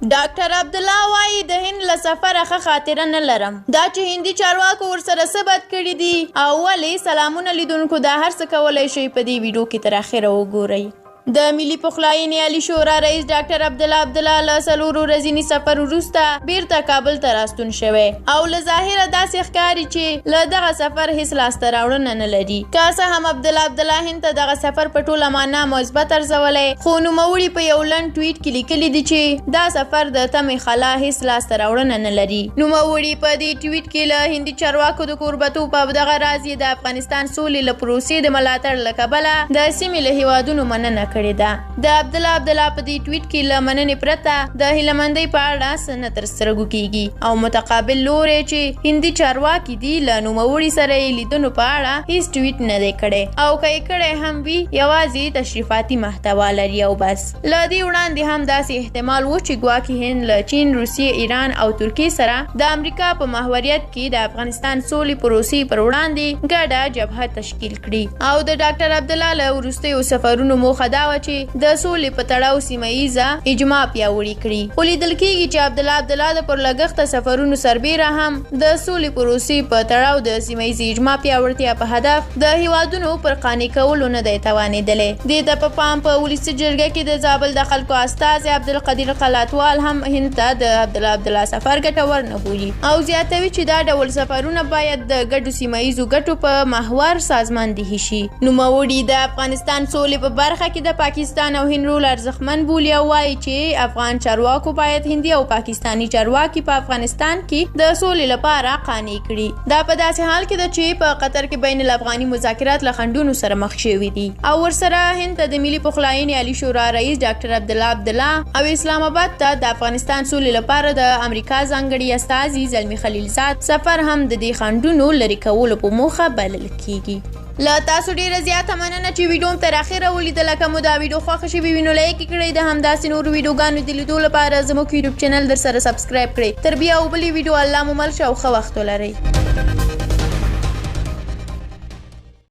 ډاکټر عبدالله وایي د هند له سفره ښه خاطره نه لرم. دا چې هندي چارواکو ورسره څه بد کړي دي او ولې سلامونه لیدونکو دا هر څه کولی شئ په دې ویډیو کې تر اخره وګورئ. د ملي پخلاینې عالي شورا رئیس ډاکټر عبدالله له 4 ورځني سفر وروسته بیرته کابل ته راستون شوی او له ظاهره داسې ښکاري چې له دغه سفر هیڅ لاسته راوړنه نه لري. که څه هم عبدالله هند ته دغه سفر په ټوله معنا مثبت ارزولی، خو نوموړي په یو لنډ ټویټ کې لیکلي دي چې دا سفر د تمې خلا هیڅ لاسته راوړنه نه لري. نوموړي په دې ټویټ کې له هندي چارواکو د کوربتوب په دغه راز د افغانستان سولې له پروسې د ملاتړ له کبله د سیمې له هیوادونو مننه کړې ده. د عبدالله په دې ټویټ کې له مننې پرته د هیلهمندۍ په اړه څه نه ترسترګو کیږي او متقابل لوري چې هندي چارواکي دي له نوموړي سره یې لیدنو په اړه هیڅ ټویټ نه دی کړی او که یې کړی هم وي یوازې تشریفاتي محتوا لري او بس. له دې وړاندې هم داسې احتمال و چې ګواکې هند له چین، روسیې، ایران او ترکیې سره د امریکا په محوریت کې د افغانستان سولې پروسې پر وړاندې ګډه جبهه تشکیل کړي او د ډاکټر عبدالله له وروستیو سفرونو موخه دا وه چې د سولې په تړاو سیمه‌ییزه اجماع پیاوړې کړي. خو لیدل کېږي چې عبدالله د پرلګښته سفرونو سربیره هم د سولې پروسې په تړاو د سیمه‌ییزې اجماع پیاوړتیا په هدف د هیوادونو پر قانع کولو نه دی توانېدلی. دې ته په پام په ولسي جرګه کې د زابل د خلکو استازی عبدالقدیر قلاتوال هم هند ته د عبدالله سفر ګټور نه بولي او زیاتوي چې دا ډول سفرونه باید د ګډو سیمه‌ییزو ګټو په محور سازماندهي شي. نوموړي د افغانستان سولې په برخه کې د پاکستان او هند رول ارزښتمن بولي او وایي چې افغان چارواکو باید هندي او پاکستاني چارواکي په افغانستان کې د سولې لپاره قانع کړي. دا په داسې حال کې ده چې په قطر کې بین الافغاني مذاکرات له خنډونو سره مخ شوي دي او ورسره هند ته د ملي پخلاینې عالي شورا رئیس ډاکټر عبدالله او اسلام آباد ته د افغانستان سولې لپاره د امریکا ځانګړي استازي زلمي خلیلزاد سفر هم د دې خنډونو لرې کولو په موخه بلل کیږي. له تاسو ډیره زیاته مننه چې ویډیو تر اخره ولیدله. که مو دا ویډیو خوښه شوې وي نو لایک یې کړئ. د همداسې نورو ویډیوګانو د لیدو لپاره زموږ یوټیوب چینل در سره سبسکرایب کړئ. تر بیا او بلې ویډیو الله مو مل شه او ښه وخت ولرئ.